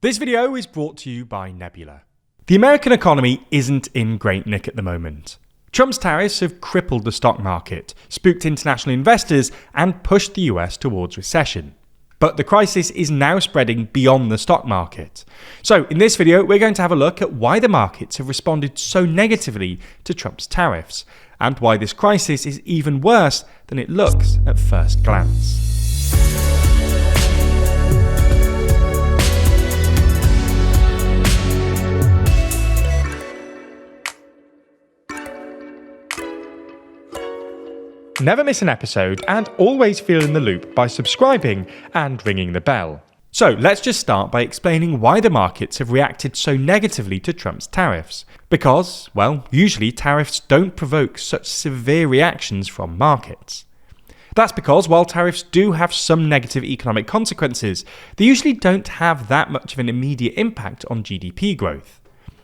This video is brought to you by Nebula. The American economy isn't in great nick at the moment. Trump's tariffs have crippled the stock market, spooked international investors, and pushed the US towards recession. But the crisis is now spreading beyond the stock market. So in this video, we're going to have a look at why the markets have responded so negatively to Trump's tariffs, and why this crisis is even worse than it looks at first glance. Never miss an episode and always feel in the loop by subscribing and ringing the bell. So let's just start by explaining why the markets have reacted so negatively to Trump's tariffs. Because, well, usually tariffs don't provoke such severe reactions from markets. That's because while tariffs do have some negative economic consequences, they usually don't have that much of an immediate impact on GDP growth.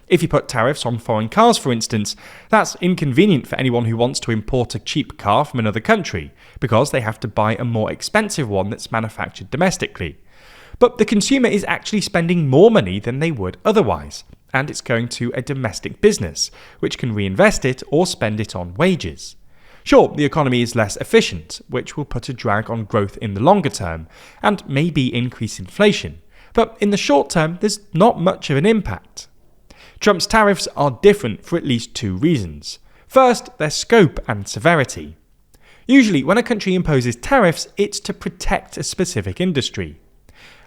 If you put tariffs on foreign cars, for instance, that's inconvenient for anyone who wants to import a cheap car from another country, because they have to buy a more expensive one that's manufactured domestically. But the consumer is actually spending more money than they would otherwise, and it's going to a domestic business, which can reinvest it or spend it on wages. Sure, the economy is less efficient, which will put a drag on growth in the longer term, and maybe increase inflation, but in the short term there's not much of an impact. Trump's tariffs are different for at least two reasons. First, their scope and severity. Usually, when a country imposes tariffs, it's to protect a specific industry.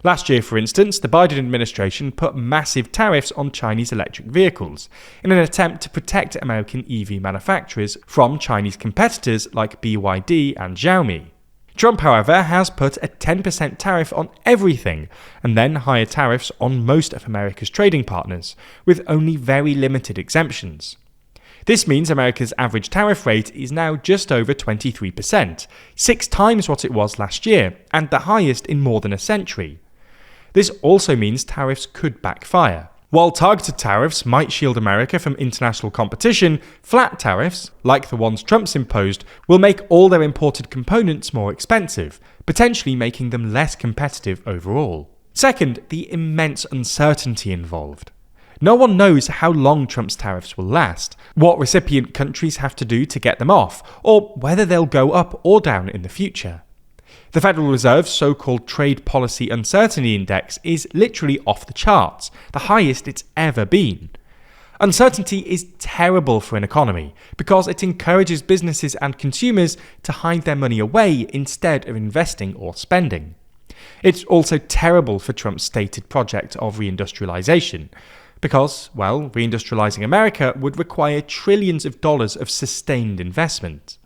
Last year, for instance, the Biden administration put massive tariffs on Chinese electric vehicles in an attempt to protect American EV manufacturers from Chinese competitors like BYD and Xiaomi. Trump, however, has put a 10% tariff on everything and then higher tariffs on most of America's trading partners, with only very limited exemptions. This means America's average tariff rate is now just over 23%, 6 times what it was last year, and the highest in more than a century. This also means tariffs could backfire. While targeted tariffs might shield America from international competition, flat tariffs, like the ones Trump's imposed, will make all their imported components more expensive, potentially making them less competitive overall. Second, the immense uncertainty involved. No one knows how long Trump's tariffs will last, what recipient countries have to do to get them off, or whether they'll go up or down in the future. The Federal Reserve's so-called Trade Policy Uncertainty Index is literally off the charts, the highest it's ever been. Uncertainty is terrible for an economy because it encourages businesses and consumers to hide their money away instead of investing or spending. It's also terrible for Trump's stated project of reindustrialization because, well, reindustrializing America would require trillions of dollars of sustained investment.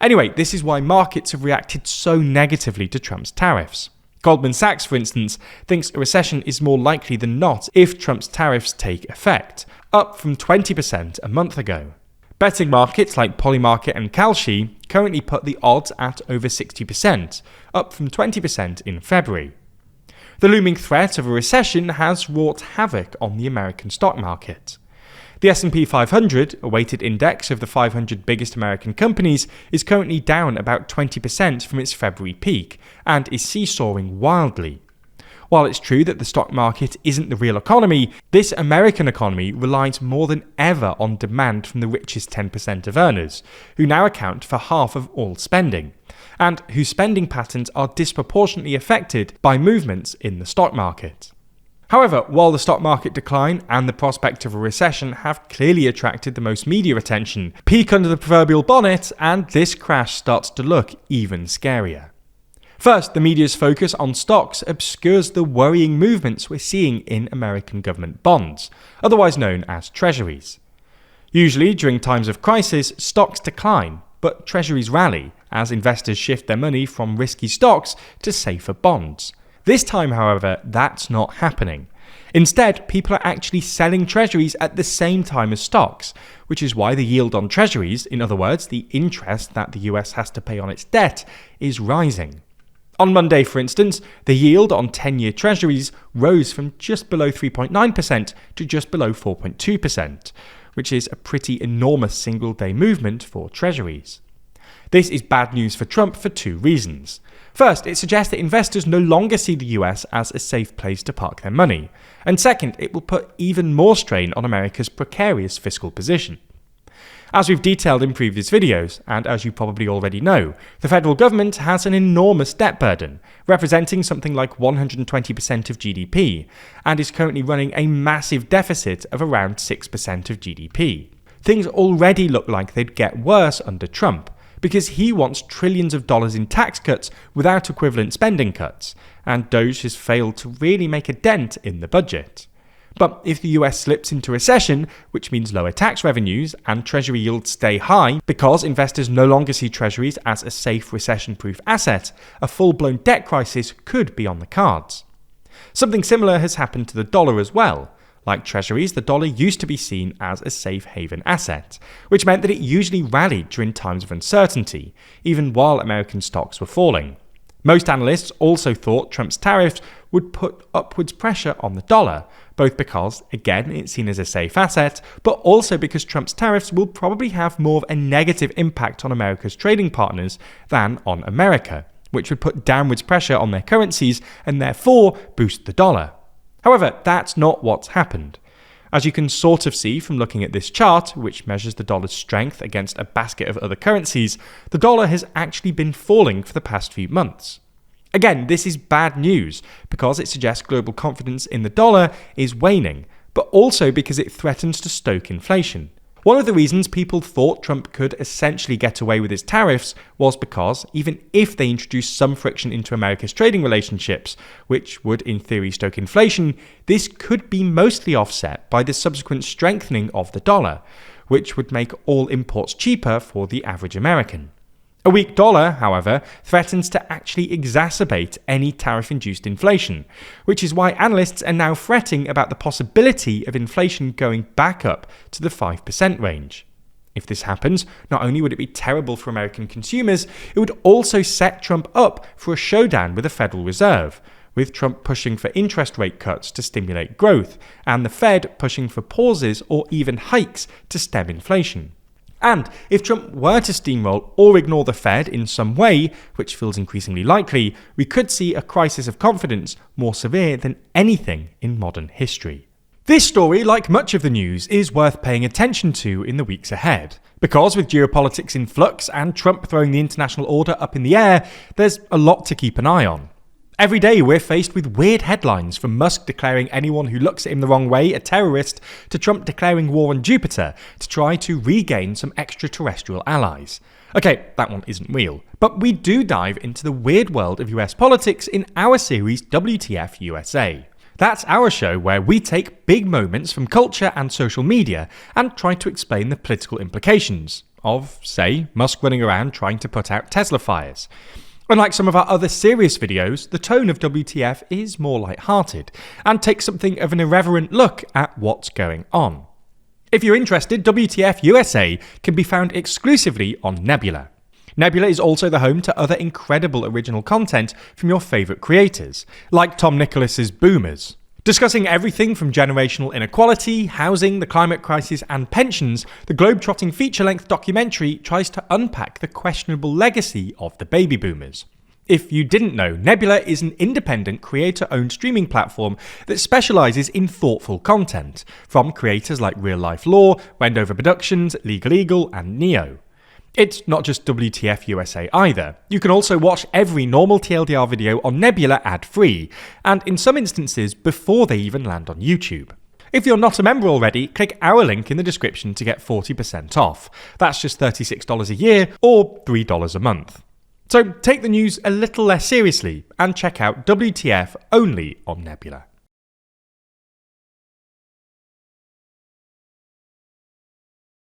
Anyway, this is why markets have reacted so negatively to Trump's tariffs. Goldman Sachs, for instance, thinks a recession is more likely than not if Trump's tariffs take effect, up from 20% a month ago. Betting markets like Polymarket and Kalshi currently put the odds at over 60%, up from 20% in February. The looming threat of a recession has wrought havoc on the American stock market. The S&P 500, a weighted index of the 500 biggest American companies, is currently down about 20% from its February peak and is seesawing wildly. While it's true that the stock market isn't the real economy, this American economy relies more than ever on demand from the richest 10% of earners, who now account for half of all spending, and whose spending patterns are disproportionately affected by movements in the stock market. However, while the stock market decline and the prospect of a recession have clearly attracted the most media attention, peek under the proverbial bonnet and this crash starts to look even scarier. First, the media's focus on stocks obscures the worrying movements we're seeing in American government bonds, otherwise known as treasuries. Usually, during times of crisis, stocks decline, but treasuries rally as investors shift their money from risky stocks to safer bonds. This time, however, that's not happening. Instead, people are actually selling treasuries at the same time as stocks, which is why the yield on treasuries, in other words, the interest that the US has to pay on its debt, is rising. On Monday, for instance, the yield on 10-year treasuries rose from just below 3.9% to just below 4.2%, which is a pretty enormous single-day movement for treasuries. This is bad news for Trump for two reasons. First, it suggests that investors no longer see the US as a safe place to park their money. And second, it will put even more strain on America's precarious fiscal position. As we've detailed in previous videos, and as you probably already know, the federal government has an enormous debt burden, representing something like 120% of GDP, and is currently running a massive deficit of around 6% of GDP. Things already look like they'd get worse under Trump, because he wants trillions of dollars in tax cuts without equivalent spending cuts, and Doge has failed to really make a dent in the budget. But if the US slips into recession, which means lower tax revenues and treasury yields stay high because investors no longer see treasuries as a safe recession-proof asset, a full-blown debt crisis could be on the cards. Something similar has happened to the dollar as well. Like treasuries, the dollar used to be seen as a safe haven asset, which meant that it usually rallied during times of uncertainty, even while American stocks were falling. Most analysts also thought Trump's tariffs would put upwards pressure on the dollar, both because, again, it's seen as a safe asset, but also because Trump's tariffs will probably have more of a negative impact on America's trading partners than on America, which would put downwards pressure on their currencies and therefore boost the dollar. However, that's not what's happened. As you can sort of see from looking at this chart, which measures the dollar's strength against a basket of other currencies, the dollar has actually been falling for the past few months. Again, this is bad news because it suggests global confidence in the dollar is waning, but also because it threatens to stoke inflation. One of the reasons people thought Trump could essentially get away with his tariffs was because, even if they introduced some friction into America's trading relationships, which would in theory stoke inflation, this could be mostly offset by the subsequent strengthening of the dollar, which would make all imports cheaper for the average American. A weak dollar, however, threatens to actually exacerbate any tariff-induced inflation, which is why analysts are now fretting about the possibility of inflation going back up to the 5% range. If this happens, not only would it be terrible for American consumers, it would also set Trump up for a showdown with the Federal Reserve, with Trump pushing for interest rate cuts to stimulate growth, and the Fed pushing for pauses or even hikes to stem inflation. And if Trump were to steamroll or ignore the Fed in some way, which feels increasingly likely, we could see a crisis of confidence more severe than anything in modern history. This story, like much of the news, is worth paying attention to in the weeks ahead. Because with geopolitics in flux and Trump throwing the international order up in the air, there's a lot to keep an eye on. Every day we're faced with weird headlines, from Musk declaring anyone who looks at him the wrong way a terrorist, to Trump declaring war on Jupiter to try to regain some extraterrestrial allies. Okay, that one isn't real, but we do dive into the weird world of US politics in our series WTF USA. That's our show where we take big moments from culture and social media and try to explain the political implications of, say, Musk running around trying to put out Tesla fires. Unlike some of our other serious videos, the tone of WTF is more light-hearted and takes something of an irreverent look at what's going on. If you're interested, WTF USA can be found exclusively on Nebula. Nebula is also the home to other incredible original content from your favourite creators, like Tom Nicholas's Boomers. Discussing everything from generational inequality, housing, the climate crisis and pensions, the globe-trotting feature-length documentary tries to unpack the questionable legacy of the baby boomers. If you didn't know, Nebula is an independent creator-owned streaming platform that specialises in thoughtful content, from creators like Real Life Law, Wendover Productions, Legal Eagle and Neo. It's not just WTF USA either. You can also watch every normal TLDR video on Nebula ad-free, and in some instances before they even land on YouTube. If you're not a member already, click our link in the description to get 40% off. That's just $36 a year or $3 a month. So take the news a little less seriously and check out WTF only on Nebula.